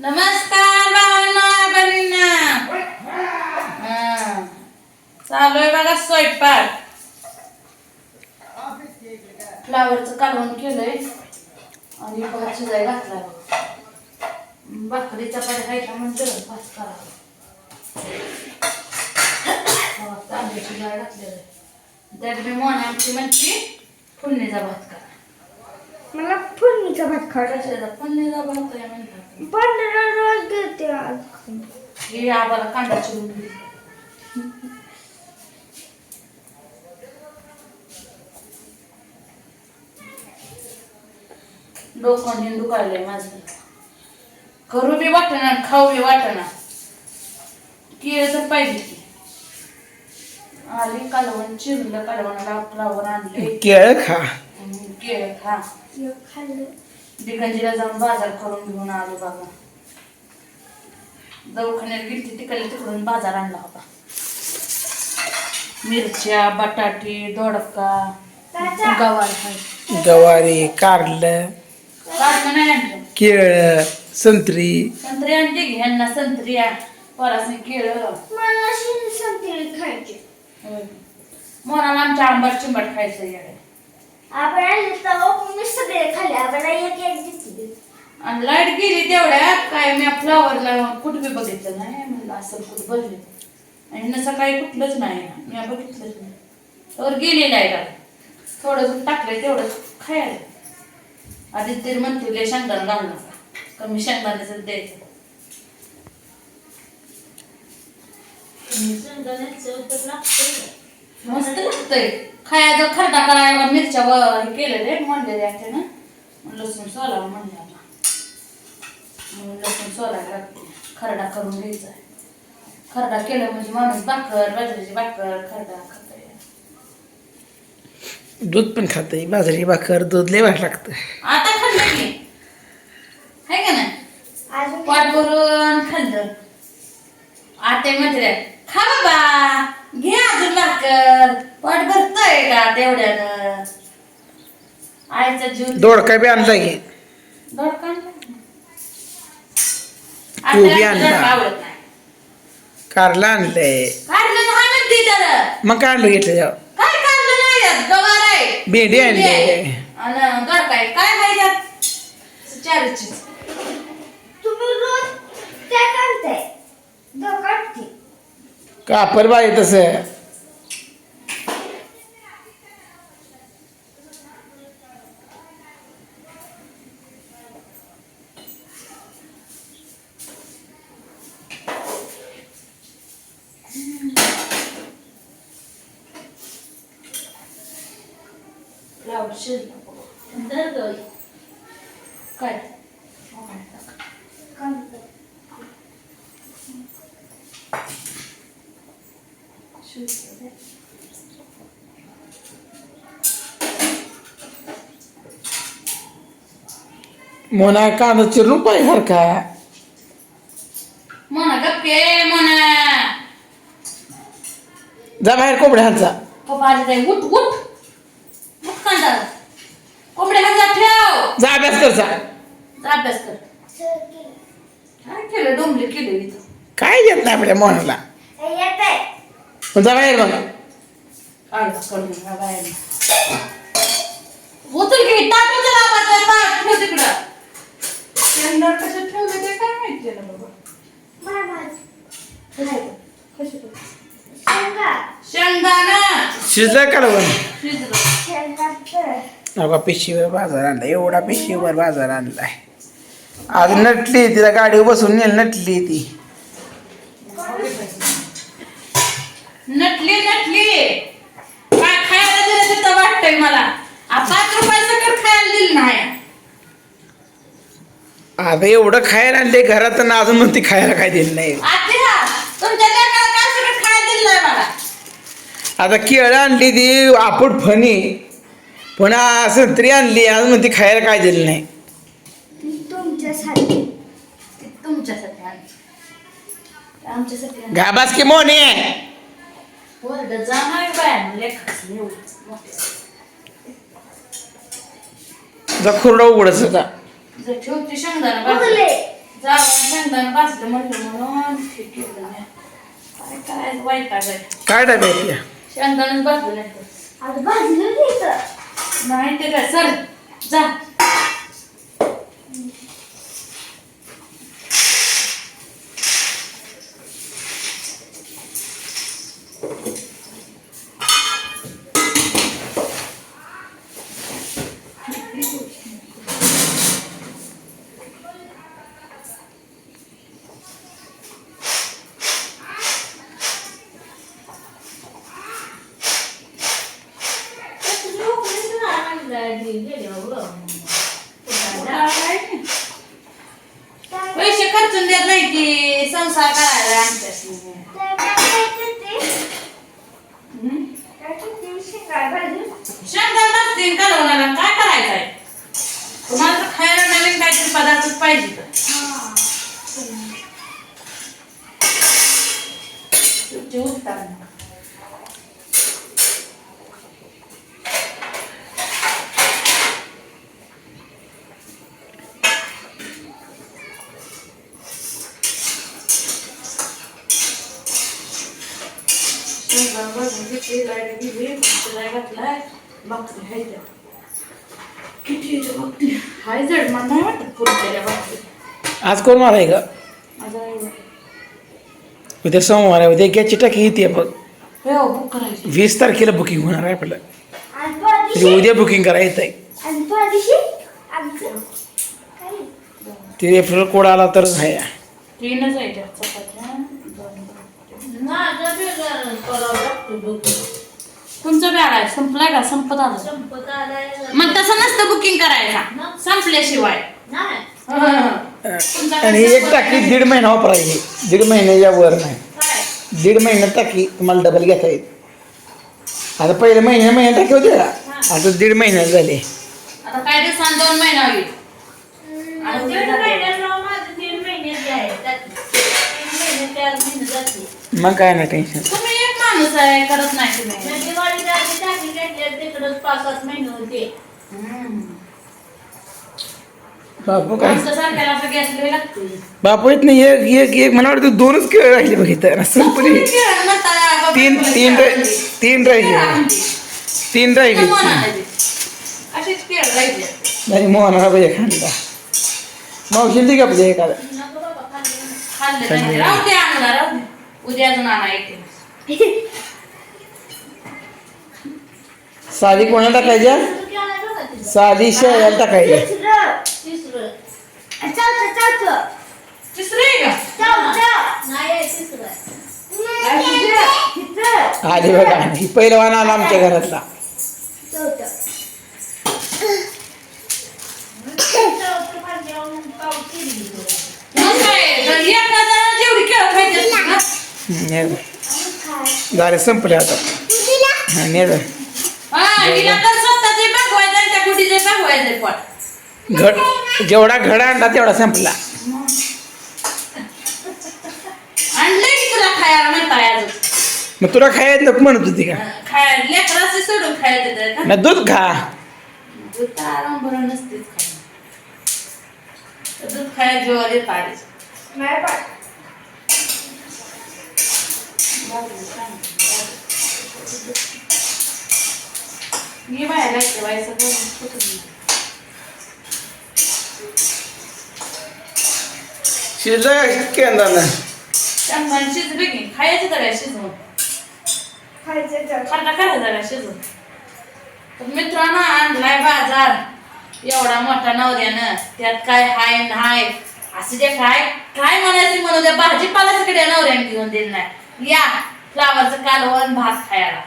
नमस्कार भावांनो बहिणींना. चालू आहे बघा स्वयंपाक. फ्लावरचं कालवण केलंय आणि भात शिजायला घातला. भाकरी चपाती खायच्या म्हणजे भात करावं. तांदूळची डाळ घातलेलं आहे. त्यात मी मोन्याची म्हणची फोडणीचा भात करा. मला फोडणीचा भात खायचा. फोडणीचा भात आहे म्हणतात. पण रोज घेते आज. हे आम्हाला कांदा चिरून घे. डोकं निंदू काढलंय माझं. करू बी वाटना खाऊ बी वाटना. केलं तर पाहिजे की. आली कालवण चिरलं, कालवणाला फ्लावर आणले. केळ खा. केळं खा. खाल्लं दिगंजीला जाऊन बाजार करून घेऊन आलो बाबा. दवाखान्यात गेली तिकडून बाजार आणला होता. मिरच्या, बटाटे, दोडका, गवारी, कारलं, नाही आणलं. केळ, संत्री. संत्री आणते की ह्यांना संत्री परासने केळं. मला संत्री खायचे. मोनाला आमच्या आंबाट चिंबाट खायचं याकडे. आपण मी सगळे खाल्ले. आपण एक एक दिसली आणि लाईट गेली तेवढ्यात काय मी फ्लावरला कुठं बी बघितलं नाही. म्हणलं असं कुठं बघले आणि सकाळी कुठलंच नाही. मी बघितलंच नाही. तर गेली लाईट. थोडंसं टाकलंय तेवढं खायला. आधी तरी म्हणते शेंगदाणा घालू नका. कमी शेंगदाण्याचं द्यायचं. मस्त लागतंय खायचं. खरडा करायला मिरच्या हे केलेले म्हणलेले याच्यानं. लसूण सोलावा म्हणले आता. लसूण सोलायला लागते. खरडा करून घ्यायचा. खरडा केलं म्हणजे माणूस भाकर, बाजरीची भाकर, खरडा खातोय. दूध पण खाते. बाजरी भाकर दूध लय भारी लागतं. आता खाल्लं की आहे का नाही. पाट भरून खाल्लं. आते म्हणते खा बाबा घे अजून भाकर. पाट भरतोय का तेवढ्यानं. आईचा जीव. दोडका बी आणला की. दोडका तू बी आणला. आवडत नाही. कारला आणलंय. काढलं तर आणत दे त्याला. मग काढलं घेतलं जाऊ. काय काढलं नाही यात. गवार आहे. भेंडी आणली. आणि दोडका आहे. काय आहे यात. चारची. तुम्ही रोज त्या काढताय दोघांची. कापर बाई तसं. फ्लावर शिजलं. काय मोना कांदा चिरून पाय सारखा. म्हणा गप्पे म्हणा. जा बाहेर कोंबड्या हातचा. पप्पा आले जाई. उठ उठ उठ कांदा. कोंबडे हात ठेव. जा अभ्यास कर जा. जा अभ्यास कर. काय केलं. डोंबले केले इथं. काय देत नाही आपल्या मोनाला. येत आहे. पण जा बाहेर बघा. काय करून बाहेर उचल घे. टाक उचल आवाज. पाठ ठेव तिकडं. शेंगदाणे कशात ठेवले ते काय माहिती ना बाबा. शेंगदाणा शिजलं कालवण. शिजलं. अगं पिशीवर बाजार आणला. एवढा पिशीवर बाजार आणलाय. आज नटली तिला गाडीवर बसून नेल. नटली ती. नटली नटली. काय खायला दिलं तिथं वाटतंय मला. 5 रुपयाचं तर खायला दिलं नाही. आता एवढं खायला आणले घरात आणि अजून म्हणते खायला काय दिलं नाही. आत्या तुमच्या लेकाला काय सगळं खायला दिलं नाही मला. आता केळं आणली ती आपूट फणी. पुन्हा संत्री आणली अजून म्हणते खायला काय दिलं नाही. तुमच्यासाठी. तुमच्यासाठी आमच्यासाठी घाबास की मोने. वर्ग जाणार बाय लेखाचं एवढं. जा खुरडा उघडच होता. जर ठेवते शेंगदाणा उगले. जावं शेंगदाणा भाजलं म्हटलं म्हणून हे केलं नाही. काय करायचं वैतागायचं. काय डबे आहेत त्या? शेंगदाणाच भाजलं नाही तर. आता भाजलं घ्यायचं. नाही ते काय सर जा. पैसे खर्चून देत नाही ती संसार करायला आमच्याशी. शेंगदाणा भाजते कालवणाला काय करायचंय तुम्हाला तर खायला नवीन काहीतरी पदार्थच पाहिजे तर. तुमची उठतात ना. हाय जड मला नाही वाटत पुरतेल्या बाबतीत. आज कोण माराय का? माझा उद्या सोमवार आहे, उद्या गॅसची टाकी येते बघ. हो बुक करायची. 20 तारखेला बुकिंग होणार आहे आपलं. आणि परदेशी- म्हणजे उद्या बुकिंग करायचं आहे. आणि परदेशी आमचं काय? ते रेफरल कोड आला तर आहे. 3च आहे त्या चपात्या. तुमचं बॅड आहे संपलाय का? संपत आलं. मग तसं नसतं बुकिंग करायचा संपल्याशिवाय. आणि एक टाकी 1.5 महिना वापरायची. 1.5 महिन्याच्या वर नाही. 1.5 महिन्यात टाकी तुम्हाला डबल घेता येईल. आता पहिले महिन्यात टाकी होते का? आता 1.5 महिन्यात झाले. आता काय दिवसांनी 2 महिना होईल. मग काय नाही टेन्शन. तुम्ही एक माणूस आहे करत नाही तुम्ही. बापू काय आमच्या सारख्याला असं गॅस लय लागतो. बापू येत नाही. एक मला वाटतं 2च केळ राहिले बघ इथं. संपली. 3 राहिले. 3 राहिले. अशीच केळ राहिली. नाही मोहनाला पाहिजे खांदा. मावशी दे का आपल्या एखादा. खाल्लं नाही. राहू दे आणला राहू दे. उद्या अजून आणा येते. साधी कोणाला टाकायच्या? साधी शेळ्याला टाकायच्या. तिसरं आहे का? आली बघा ही पहिलवान आला आमच्या घरातला. मग काय जर एका जणाला जेवढी केळं खायची असतील ना, झाले संपले आता. हा नेलं. हिला तर स्वतःचे भागवायचं आणि त्या कुठीचे भागवायचं पण. घड जेवढा घडा आणला तेवढा संपला. आणलंय की तुला खायला नाही काय अजून. मग तुला खायला नको म्हणत होती का? खायला लेकराचे सोडून खायचं तर का? मग दूध खा. दूध तर आराम बरं नसतेच खायला. दूध खायला जेव्हा येत आलीच. मी बाहेर ठेवायचं शिजलं केंद्रानं. त्यामुळे शिजले की खायचं तर शिजवून खाल्ला करायचं का शिजवून. तर मित्रांनो आणलाय बाजार एवढा मोठा नवऱ्यानं. त्यात काय हाय नाय असं ते काय काय म्हणायचं म्हणू द्या. भाजीपाला सगळ्या नवऱ्याने घेऊन दिलं नाही. या फ्लावरचं कालवण भात खायला.